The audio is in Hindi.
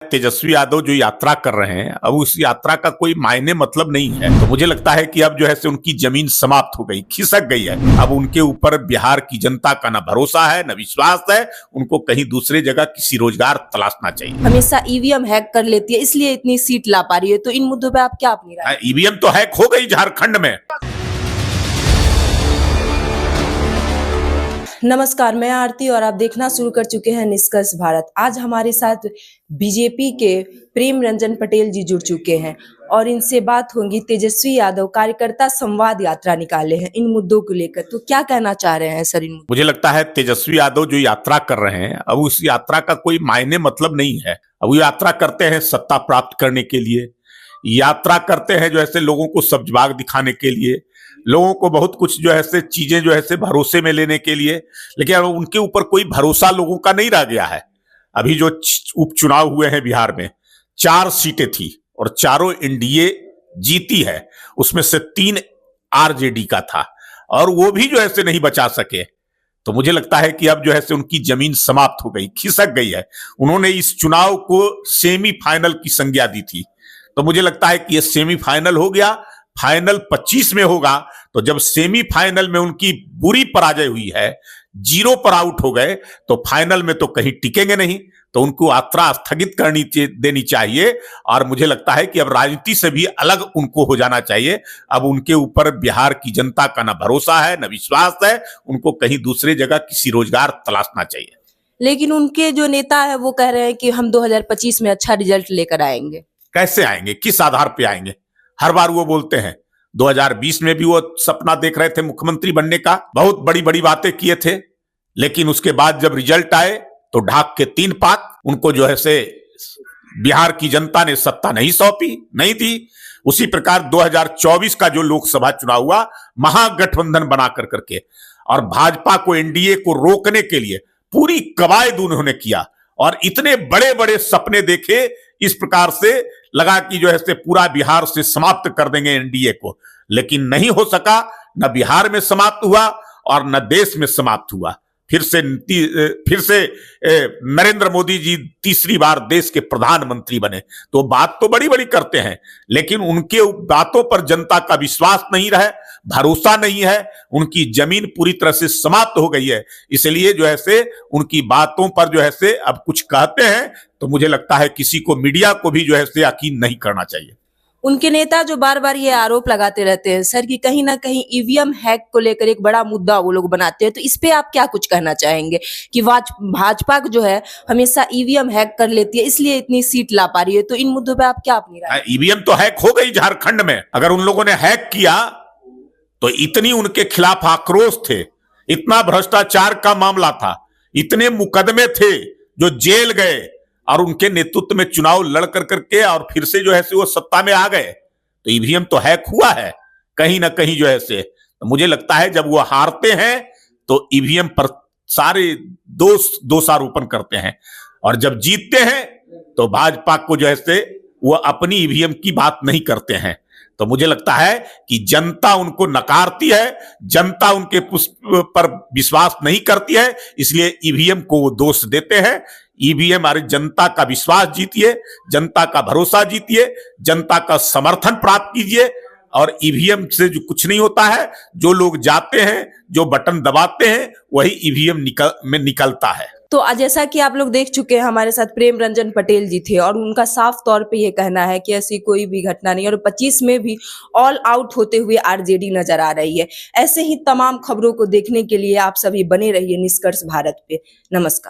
तेजस्वी यादव जो यात्रा कर रहे हैं, अब उस यात्रा का कोई मायने मतलब नहीं है। तो मुझे लगता है कि अब जो है से उनकी जमीन समाप्त हो गई, खिसक गई है। अब उनके ऊपर बिहार की जनता का ना भरोसा है, ना विश्वास है। उनको कहीं दूसरे जगह किसी रोजगार तलाशना चाहिए। हमेशा ईवीएम हैक कर लेती है, इसलिए इतनी सीट ला पा रही है। तो इन मुद्दों पे आप क्या अपनी राय? ईवीएम तो हैक हो गई झारखंड में। नमस्कार, मैं आरती और आप देखना शुरू कर चुके हैं निष्कर्ष भारत। आज हमारे साथ बीजेपी के प्रेम रंजन पटेल जी जुड़ चुके हैं और इनसे बात होगी। तेजस्वी यादव कार्यकर्ता संवाद यात्रा निकाले हैं इन मुद्दों को लेकर, तो क्या कहना चाह रहे हैं सर इन मुद्दों? मुझे लगता है तेजस्वी यादव जो यात्रा कर रहे हैं, अब उस यात्रा का कोई मायने मतलब नहीं है। अब वो यात्रा करते हैं सत्ता प्राप्त करने के लिए, यात्रा करते हैं जो ऐसे लोगों को सब्जबाग दिखाने के लिए, लोगों को बहुत कुछ जो है से चीजें जो है से भरोसे में लेने के लिए। लेकिन अब उनके ऊपर कोई भरोसा लोगों का नहीं रह गया है। अभी जो उपचुनाव हुए हैं बिहार में, 4 सीटें थी और चारों एनडीए जीती है। उसमें से 3 आरजेडी का था और वो भी जो है से नहीं बचा सके। तो मुझे लगता है कि अब जो है से उनकी जमीन समाप्त हो गई, खिसक गई है। उन्होंने इस चुनाव को सेमीफाइनल की संज्ञा दी थी, तो मुझे लगता है कि ये सेमीफाइनल हो गया, फाइनल 25 में होगा। तो जब सेमीफाइनल में उनकी बुरी पराजय हुई है, 0 पर आउट हो गए, तो फाइनल में तो कहीं टिकेंगे नहीं। तो उनको यात्रा स्थगित करनी देनी चाहिए और मुझे लगता है कि अब राजनीति से भी अलग उनको हो जाना चाहिए। अब उनके ऊपर बिहार की जनता का ना भरोसा है, ना विश्वास है। उनको कहीं दूसरे जगह किसी रोजगार तलाशना चाहिए। लेकिन उनके जो नेता है वो कह रहे हैं कि हम 2025 में अच्छा रिजल्ट लेकर आएंगे। कैसे आएंगे, किस आधार पे आएंगे? हर बार वो बोलते हैं। 2020 में भी वो सपना देख रहे थे मुख्यमंत्री बनने का, बहुत बड़ी बड़ी बातें किए थे। लेकिन उसके बाद जब रिजल्ट आए तो ढाक के 3 पात। उनको जो है से बिहार की जनता ने सत्ता नहीं सौंपी, नहीं दी। उसी प्रकार 2024 का जो लोकसभा चुनाव हुआ, महागठबंधन बना करके और भाजपा को, एनडीए को रोकने के लिए पूरी कवायद उन्होंने किया और इतने बड़े बड़े सपने देखे। इस प्रकार से लगा कि जो है से पूरा बिहार से समाप्त कर देंगे एनडीए को, लेकिन नहीं हो सका। न बिहार में समाप्त हुआ और न देश में समाप्त हुआ। फिर से नरेंद्र मोदी जी तीसरी बार देश के प्रधानमंत्री बने। तो बात तो बड़ी बड़ी करते हैं, लेकिन उनके बातों पर जनता का विश्वास नहीं रहा, भरोसा नहीं है। उनकी जमीन पूरी तरह से समाप्त हो गई है। इसलिए जो है से उनकी बातों पर जो है से अब कुछ कहते हैं तो मुझे लगता है किसी को, मीडिया को भी जो है से यकीन नहीं करना चाहिए। उनके नेता जो बार बार ये आरोप लगाते रहते हैं सर कि कहीं ना कहीं ईवीएम हैक को लेकर एक बड़ा मुद्दा वो लोग बनाते हैं, तो इस पे आप क्या कुछ कहना चाहेंगे कि भाजपा जो है हमेशा ईवीएम हैक कर लेती है, इसलिए इतनी सीट ला पा रही है? तो इन मुद्दों पे आप क्या अपनी राय? ईवीएम तो हैक हो गई झारखंड में। अगर उन लोगों ने हैक किया तो इतनी उनके खिलाफ आक्रोश थे, इतना भ्रष्टाचार का मामला था, इतने मुकदमे थे जो जेल गए और उनके नेतृत्व में चुनाव लड़ करके और फिर से जो है से वो सत्ता में आ गए। तो ईवीएम तो हैक हुआ है कहीं ना कहीं जो है से। तो मुझे लगता है जब वो हारते हैं तो ईवीएम पर सारे दोषारोपण करते हैं और जब जीतते हैं तो भाजपा को जो है से वो अपनी ईवीएम की बात नहीं करते हैं। तो मुझे लगता है कि जनता उनको नकारती है, जनता उनके पर विश्वास नहीं करती है, इसलिए ईवीएम को वो दोष देते हैं। ईवीएम, अरे जनता का विश्वास जीतिए, जनता का भरोसा जीतिए, जनता का समर्थन प्राप्त कीजिए। और ईवीएम से जो कुछ नहीं होता है, जो लोग जाते हैं, जो बटन दबाते हैं, वही ईवीएम में निकलता है। तो जैसा कि आप लोग देख चुके हैं, हमारे साथ प्रेम रंजन पटेल जी थे और उनका साफ तौर पे ये कहना है कि ऐसी कोई भी घटना नहीं, और 25 में भी ऑल आउट होते हुए आरजेडी नजर आ रही है। ऐसे ही तमाम खबरों को देखने के लिए आप सभी बने रहिए निष्कर्ष भारत पे। नमस्कार।